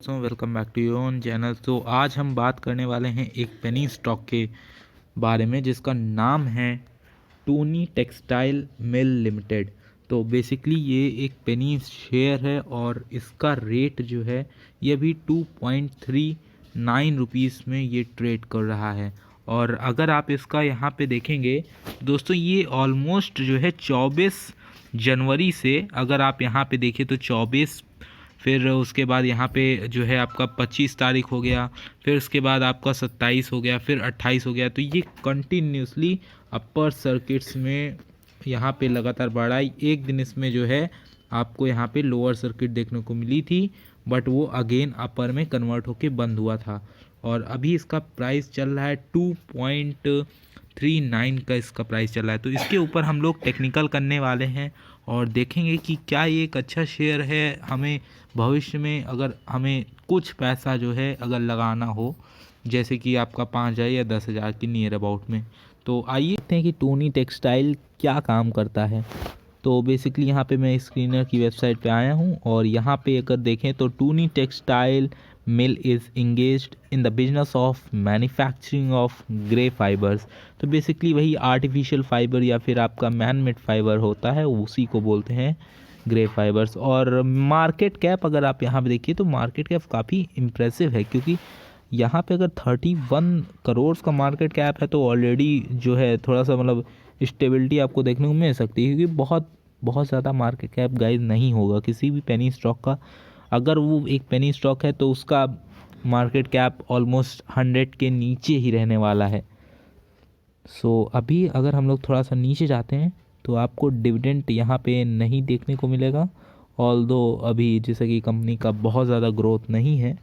So welcome back to your own channel. तो आज हम बात करने वाले हैं एक पेनी स्टॉक के बारे में जिसका नाम है टोनी टेक्सटाइल मिल लिमिटेड। तो बेसिकली ये एक पेनी शेयर है और इसका रेट जो है ये भी 2.39 रुपीज़ में ये ट्रेड कर रहा है। और अगर आप इसका यहाँ पे देखेंगे दोस्तों, ये ऑलमोस्ट जो है 24 जनवरी से, अगर आप यहाँ पे देखें तो 24, फिर उसके बाद यहाँ पे जो है आपका 25 तारीख हो गया, फिर उसके बाद आपका 27 हो गया, फिर 28 हो गया। तो ये कंटिन्यूसली अपर सर्किट्स में यहाँ पे लगातार बढ़ा। एक दिन इसमें जो है आपको यहाँ पे लोअर सर्किट देखने को मिली थी, बट वो अगेन अपर में कन्वर्ट होके बंद हुआ था। और अभी इसका प्राइस चल रहा है 2.39 का इसका प्राइस चल रहा है। तो इसके ऊपर हम लोग टेक्निकल करने वाले हैं और देखेंगे कि क्या ये एक अच्छा शेयर है। हमें भविष्य में अगर हमें कुछ पैसा जो है अगर लगाना हो, जैसे कि आपका 5,000 या 10,000 के नियर अबाउट में, तो आइए देखते हैं कि टोनी टेक्सटाइल क्या काम करता है। तो बेसिकली यहाँ पे मैं स्क्रीनर की वेबसाइट पे आया हूँ और यहाँ पे अगर देखें तो Tony textile mill is engaged in the business of manufacturing of grey fibres. तो बेसिकली वही आर्टिफिशियल फाइबर या फिर आपका मैन मेड फाइबर होता है, उसी को बोलते हैं ग्रे फाइबर्स। और मार्केट कैप अगर आप यहाँ पे देखिए तो मार्केट कैप काफ़ी इम्प्रेसिव है, क्योंकि यहाँ पे अगर 31 करोड़ का मार्केट कैप है तो ऑलरेडी जो है थोड़ा सा मतलब स्टेबिलिटी आपको देखने को मिल सकती है, क्योंकि बहुत बहुत ज़्यादा मार्केट कैप गाइज नहीं होगा किसी भी पेनी स्टॉक का। अगर वो एक पेनी स्टॉक है तो उसका मार्केट कैप ऑलमोस्ट 100 के नीचे ही रहने वाला है। सो अभी अगर हम लोग थोड़ा सा नीचे जाते हैं तो आपको डिविडेंड यहाँ पे नहीं देखने को मिलेगा। ऑल्दो अभी जैसे कि कंपनी का बहुत ज़्यादा ग्रोथ नहीं है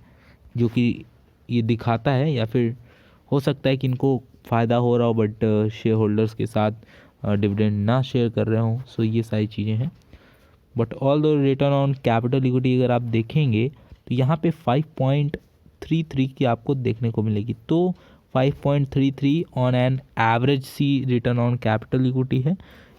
जो कि ये दिखाता है, या फिर हो सकता है कि इनको फ़ायदा हो रहा हो बट शेयर होल्डर्स के साथ डिविडेंड ना शेयर कर रहे हों। सो ये सारी चीज़ें हैं। But all the return on capital equity अगर आप देखेंगे तो यहाँ पे 5.33 की आपको देखने को मिलेगी। तो 5.33 on an average see return on capital equity है।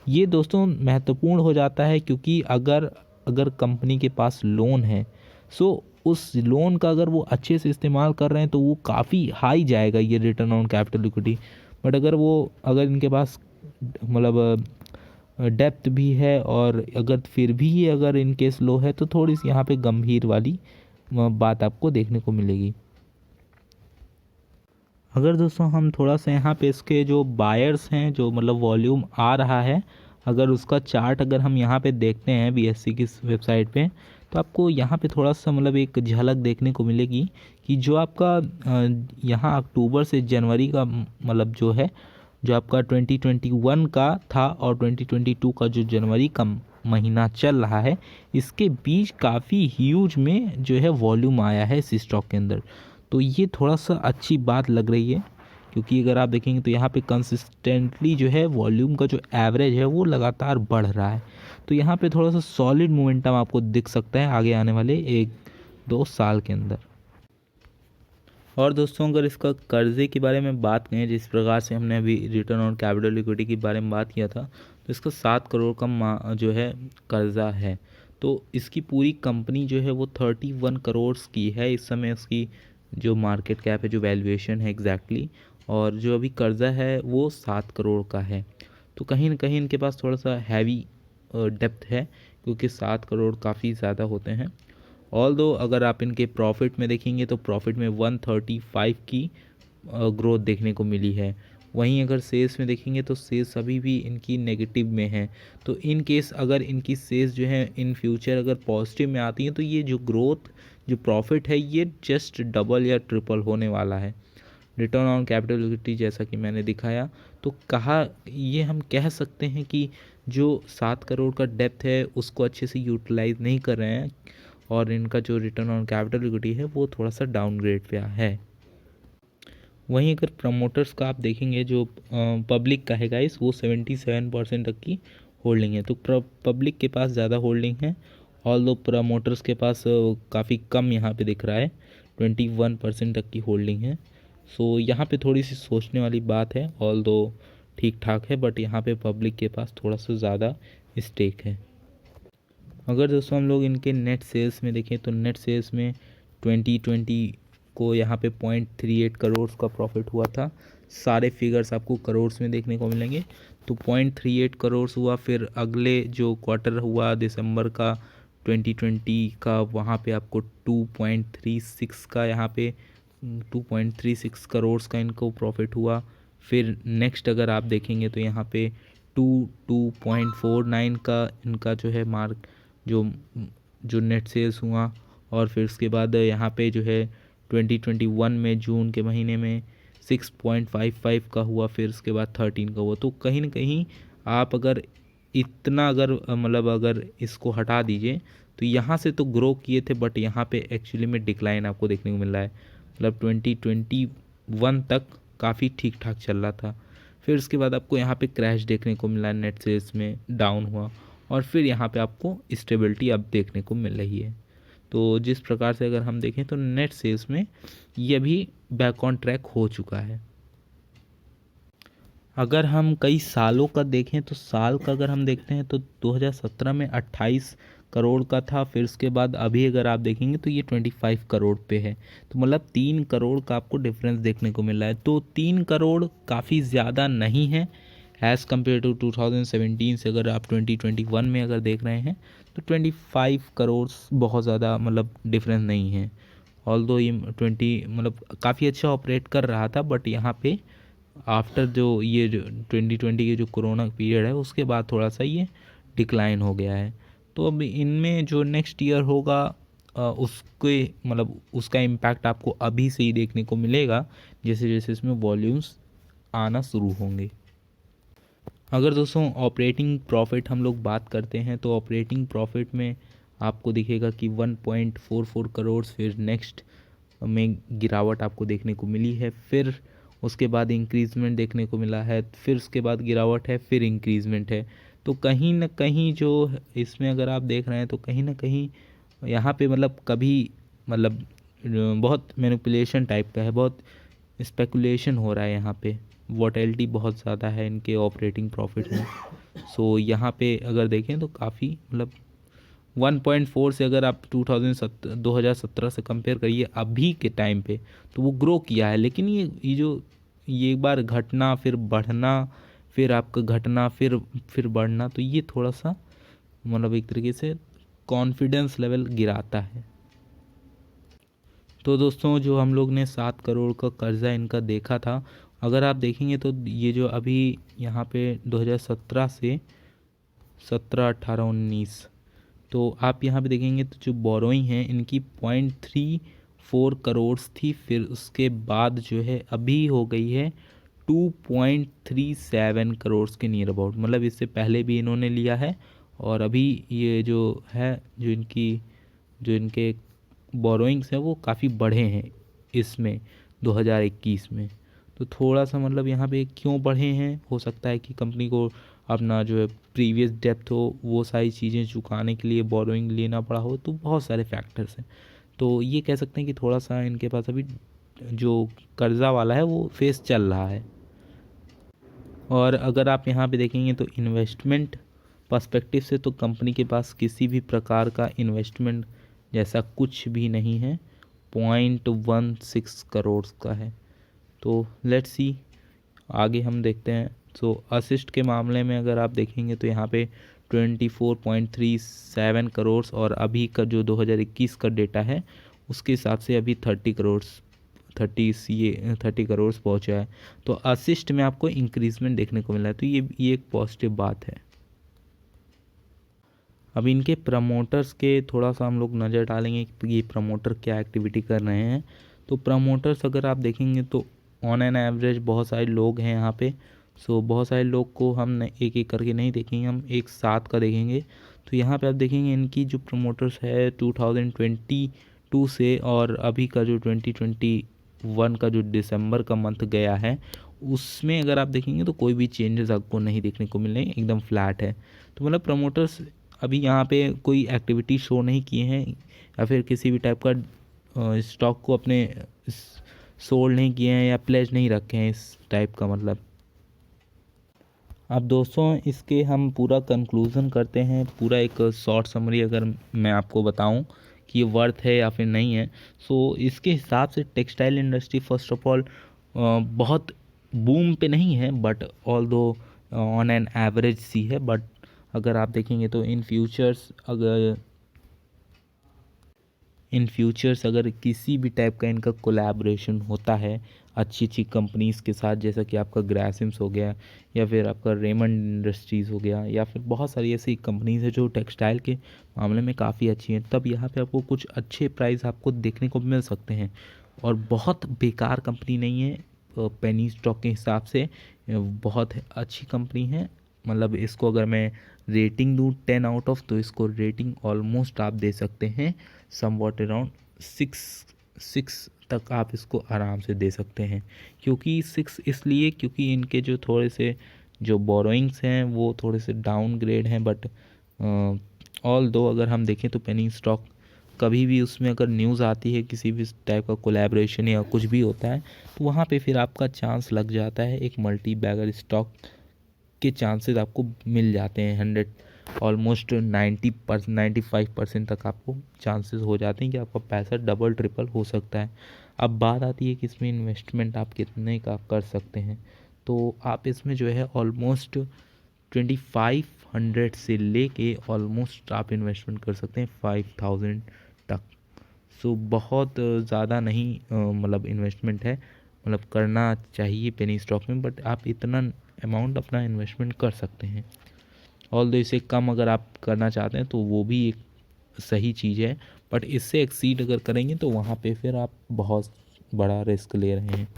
ये दोस्तों महत्वपूर्ण हो जाता है, क्योंकि अगर अगर कंपनी के पास लोन है, सो उस लोन का अगर वो अच्छे से इस्तेमाल कर रहे हैं तो वो काफ़ी हाई जाएगा ये return on capital equity. But अगर इनके पास मतलब डेप्थ भी है और अगर फिर भी ये अगर इन केस लो है तो थोड़ी सी यहाँ पे गंभीर वाली बात आपको देखने को मिलेगी। अगर दोस्तों हम थोड़ा सा यहाँ पे इसके जो बायर्स हैं, जो मतलब वॉल्यूम आ रहा है, अगर उसका चार्ट अगर हम यहाँ पे देखते हैं बीएससी की वेबसाइट पे, तो आपको यहाँ पे थोड़ा सा मतलब एक झलक देखने को मिलेगी कि जो आपका यहाँ अक्टूबर से जनवरी का मतलब जो है, जो आपका 2021 का था और 2022 का जो जनवरी का महीना चल रहा है, इसके बीच काफ़ी ह्यूज में जो है वॉल्यूम आया है इस स्टॉक के अंदर। तो ये थोड़ा सा अच्छी बात लग रही है, क्योंकि अगर आप देखेंगे तो यहाँ पे कंसिस्टेंटली जो है वॉल्यूम का जो एवरेज है वो लगातार बढ़ रहा है। तो यहाँ पे थोड़ा सा सॉलिड मोमेंटम आपको दिख सकता है आगे आने वाले 1-2 साल के अंदर। और दोस्तों अगर इसका कर्जे के बारे में बात करें, जिस प्रकार से हमने अभी रिटर्न ऑन कैपिटल इक्विटी के बारे में बात किया था, तो इसका 7 करोड़ का जो है कर्जा है। तो इसकी पूरी कंपनी जो है वो 31 करोड़ की है इस समय। उसकी जो मार्केट कैप है, जो वैल्यूएशन है एग्जैक्टली, और जो अभी कर्जा है वो 7 करोड़ का है। तो कहीं ना कहीं इनके पास थोड़ा सा हैवी डेप्थ है, क्योंकि 7 करोड़ काफ़ी ज़्यादा होते हैं। ऑल दो अगर आप इनके प्रॉफिट में देखेंगे तो प्रॉफिट में 135 की ग्रोथ देखने को मिली है। वहीं अगर सेल्स में देखेंगे तो सेल्स अभी भी इनकी नेगेटिव में है। तो इन केस अगर इनकी सेल्स जो है इन फ्यूचर अगर पॉजिटिव में आती हैं तो ये जो ग्रोथ, जो प्रॉफिट है, ये जस्ट डबल या ट्रिपल होने वाला है। रिटर्न ऑन कैपिटल इक्विटी जैसा कि मैंने दिखाया, तो कहा ये हम कह सकते हैं कि जो 7 करोड़ का डेप्थ है उसको अच्छे से यूटिलाइज नहीं कर रहे हैं, और इनका जो रिटर्न ऑन कैपिटल इक्विटी है वो थोड़ा सा डाउनग्रेड पे है। वहीं अगर प्रमोटर्स का आप देखेंगे, जो पब्लिक का है गाइस, वो 77% तक की होल्डिंग है। तो पब्लिक के पास ज़्यादा होल्डिंग है, ऑल दो प्रमोटर्स के पास काफ़ी कम यहाँ पे दिख रहा है, 21% तक की होल्डिंग है। सो यहाँ पे थोड़ी सी सोचने वाली बात है। ऑल दो ठीक ठाक है, बट यहाँ पे पब्लिक के पास थोड़ा सा ज़्यादा स्टेक है। अगर दोस्तों हम लोग इनके नेट सेल्स में देखें तो नेट सेल्स में 2020 को यहाँ पे 0.38 करोड़ का प्रॉफिट हुआ था। सारे फिगर्स आपको करोड़ में देखने को मिलेंगे। तो 0.38 करोड़ हुआ। फिर अगले जो क्वार्टर हुआ दिसंबर का 2020 का, वहाँ पे आपको 2.36 का यहाँ पे 2.36 करोड़ का इनको प्रॉफिट हुआ। फिर नेक्स्ट अगर आप देखेंगे तो यहाँ पे 2.49 का इनका जो है मार्क जो जो नेट सेल्स हुआ। और फिर उसके बाद यहाँ पे जो है 2021 में जून के महीने में 6.55 का हुआ। फिर उसके बाद 13 का हुआ। तो कहीं ना कहीं आप अगर इतना मतलब अगर इसको हटा दीजिए तो यहाँ से तो ग्रो किए थे, बट यहाँ पे एक्चुअली में डिक्लाइन आपको देखने को मिल रहा है। मतलब 2021 तक काफ़ी ठीक ठाक चल रहा था। फिर उसके बाद आपको यहाँ पे क्रैश देखने को मिला, नेट सेल्स में डाउन हुआ। और फिर यहाँ पे आपको स्टेबिलिटी अब देखने को मिल रही है। तो जिस प्रकार से अगर हम देखें तो नेट सेल्स में ये भी बैक ऑन ट्रैक हो चुका है। अगर हम कई सालों का देखें तो साल का अगर हम देखते हैं तो 2017 में 28 करोड़ का था। फिर उसके बाद अभी अगर आप देखेंगे तो ये 25 करोड़ पे है। तो मतलब 3 करोड़ का आपको डिफरेंस देखने को मिल रहा है। तो 3 करोड़ काफ़ी ज़्यादा नहीं है एज़ कम्पेयर टू 2017 से। अगर आप 2021 में अगर देख रहे हैं तो 25 करोड़ बहुत ज़्यादा मतलब डिफरेंस नहीं है। ऑल्दो ये 20 मतलब काफ़ी अच्छा ऑपरेट कर रहा था, बट यहाँ पे आफ्टर जो 2020 के जो कोरोना पीरियड है उसके बाद थोड़ा सा ये डिक्लाइन हो गया है। तो अब इनमें जो नेक्स्ट ईयर होगा उसके मतलब उसका इम्पैक्ट आपको अभी से ही देखने को मिलेगा, जैसे जैसे इसमें वॉल्यूम्स आना शुरू होंगे। अगर दोस्तों ऑपरेटिंग प्रॉफिट हम लोग बात करते हैं तो ऑपरेटिंग प्रॉफिट में आपको दिखेगा कि 1.44 करोड़ फिर नेक्स्ट में गिरावट आपको देखने को मिली है। फिर उसके बाद इंक्रीजमेंट देखने को मिला है। फिर उसके बाद गिरावट है, फिर इंक्रीजमेंट है। तो कहीं ना कहीं जो इसमें अगर आप देख रहे हैं तो कहीं ना कहीं यहाँ पे मतलब कभी मतलब बहुत मैनिपुलेशन टाइप का है, बहुत स्पेकुलेशन हो रहा है यहाँ पे। वोटेलिटी बहुत ज़्यादा है इनके ऑपरेटिंग प्रॉफिट में। सो यहाँ पे अगर देखें तो काफ़ी मतलब 1.4 से अगर आप 2017 से कंपेयर करिए अभी के टाइम पे तो वो ग्रो किया है। लेकिन ये एक बार घटना फिर बढ़ना, फिर आपका घटना फिर बढ़ना, तो ये थोड़ा सा मतलब एक तरीके से कॉन्फिडेंस लेवल गिराता है। तो दोस्तों जो हम लोग ने 7 करोड़ का कर्जा इनका देखा था, अगर आप देखेंगे तो ये जो अभी यहाँ पे 2017 से 17, 18, 19, तो आप यहाँ पे देखेंगे तो जो बोरोइंग है इनकी 0.34 करोड़ थी। फिर उसके बाद जो है अभी हो गई है 2.37 करोड़ के नियर अबाउट। मतलब इससे पहले भी इन्होंने लिया है और अभी ये जो है जो इनके बोरोइंग्स हैं वो काफ़ी बढ़े हैं इसमें 2021 में। तो थोड़ा सा मतलब यहाँ पे क्यों बढ़े हैं, हो सकता है कि कंपनी को अपना जो है प्रीवियस डेप्थ हो वो सारी चीज़ें चुकाने के लिए बोरोइंग लेना पड़ा हो, तो बहुत सारे फैक्टर्स हैं। तो ये कह सकते हैं कि थोड़ा सा इनके पास अभी जो कर्जा वाला है वो फेस चल रहा है। और अगर आप यहाँ पे देखेंगे तो इन्वेस्टमेंट पर्सपेक्टिव से तो कंपनी के पास किसी भी प्रकार का इन्वेस्टमेंट जैसा कुछ भी नहीं है। 0.16 करोड़ का है। तो लेट्स सी आगे हम देखते हैं। सो असिस्ट के मामले में अगर आप देखेंगे तो यहाँ पे 24.37 करोड़ और अभी का जो 2021 का डेटा है उसके हिसाब से अभी 30 करोड़ पहुँचा है। तो असिस्ट में आपको इंक्रीजमेंट देखने को मिला है। तो ये एक पॉजिटिव बात है। अब इनके प्रमोटर्स के थोड़ा सा हम लोग नज़र डालेंगे कि ये प्रमोटर क्या एक्टिविटी कर रहे हैं। तो प्रमोटर्स अगर आप देखेंगे तो ऑन एन एवरेज बहुत सारे लोग हैं यहाँ पे। सो बहुत सारे लोग को हम एक एक करके नहीं देखेंगे, हम एक साथ का देखेंगे। तो यहाँ पे आप देखेंगे इनकी जो प्रमोटर्स है 2022 से और अभी का जो 2021 का जो दिसंबर का मंथ गया है उसमें अगर आप देखेंगे तो कोई भी चेंजेस आपको नहीं देखने को मिले, एकदम फ्लैट है। तो मतलब प्रमोटर्स अभी यहाँ पे कोई एक्टिविटी शो नहीं किए हैं या फिर किसी भी टाइप का स्टॉक को अपने सोल्ड नहीं किए हैं या प्लेज नहीं रखे हैं इस टाइप का मतलब। अब दोस्तों इसके हम पूरा कंक्लूज़न करते हैं। पूरा एक शॉर्ट समरी अगर मैं आपको बताऊं कि ये वर्थ है या फिर नहीं है। सो इसके हिसाब से textile industry first of all बहुत बूम पे नहीं है, बट ऑल दो ऑन एन एवरेज सी है। बट अगर आप देखेंगे तो इन फ्यूचर्स अगर किसी भी टाइप का इनका कोलैबोरेशन होता है अच्छी अच्छी कंपनीज़ के साथ, जैसा कि आपका ग्रासिम्स हो गया या फिर आपका रेमंड इंडस्ट्रीज़ हो गया या फिर बहुत सारी ऐसी कंपनीज़ है जो टेक्सटाइल के मामले में काफ़ी अच्छी हैं, तब यहाँ पे आपको कुछ अच्छे प्राइस आपको देखने को मिल सकते हैं। और बहुत बेकार कंपनी नहीं है, पेनी स्टॉक के हिसाब से बहुत अच्छी कंपनी है। मतलब इसको अगर मैं रेटिंग दूँ 10 आउट ऑफ, तो इसको रेटिंग ऑलमोस्ट आप दे सकते हैं सम वॉट अराउंड 6 तक आप इसको आराम से दे सकते हैं। क्योंकि 6 इसलिए क्योंकि इनके जो थोड़े से जो बोरोइंग्स हैं वो थोड़े से डाउन ग्रेड हैं। बट ऑल दो अगर हम देखें तो पेनी स्टॉक कभी भी उसमें अगर न्यूज़ आती है किसी भी टाइप का कोलैबोरेशन या कुछ भी होता है, तो वहाँ पे फिर आपका चांस लग जाता है, एक मल्टी बैगर स्टॉक के चांसेस आपको मिल जाते हैं ऑलमोस्ट 95% तक आपको चांसेस हो जाते हैं कि आपका पैसा डबल ट्रिपल हो सकता है। अब बात आती है कि इसमें इन्वेस्टमेंट आप कितने का कर सकते हैं। तो आप इसमें जो है ऑलमोस्ट 2500 से लेके ऑलमोस्ट आप इन्वेस्टमेंट कर सकते हैं 5000 तक। सो बहुत ज़्यादा नहीं मतलब इन्वेस्टमेंट है, मतलब करना चाहिए पेनी स्टॉक में, बट आप इतना अमाउंट अपना इन्वेस्टमेंट कर सकते हैं। ऑल्दो इससे कम अगर आप करना चाहते हैं तो वो भी एक सही चीज़ है, बट इससे एक्सीड अगर करेंगे तो वहाँ पे फिर आप बहुत बड़ा रिस्क ले रहे हैं।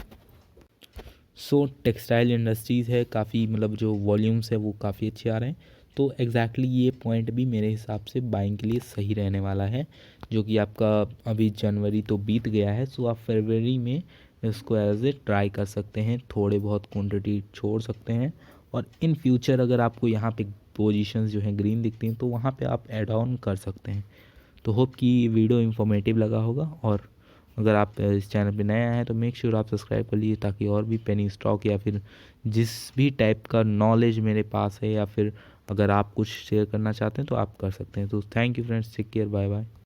सो टेक्सटाइल इंडस्ट्रीज़ है काफ़ी, मतलब जो वॉल्यूम्स है वो काफ़ी अच्छे आ रहे हैं। तो एग्जैक्टली ये पॉइंट भी मेरे हिसाब से बाइंग के लिए सही रहने वाला है, जो कि आपका अभी जनवरी तो बीत गया है। सो आप फरवरी में इसको एज ए ट्राई कर सकते हैं, थोड़े बहुत क्वांटिटी छोड़ सकते हैं। और इन फ्यूचर अगर आपको यहाँ पे पोजीशंस जो हैं ग्रीन दिखती हैं तो वहाँ पे आप ऐड ऑन कर सकते हैं। तो होप कि वीडियो इन्फॉर्मेटिव लगा होगा, और अगर आप इस चैनल पे नए आए हैं तो मेक श्योर आप सब्सक्राइब कर लीजिए, ताकि और भी पेनी स्टॉक या फिर जिस भी टाइप का नॉलेज मेरे पास है या फिर अगर आप कुछ शेयर करना चाहते हैं तो आप कर सकते हैं। तो thank you friends, take care, bye bye.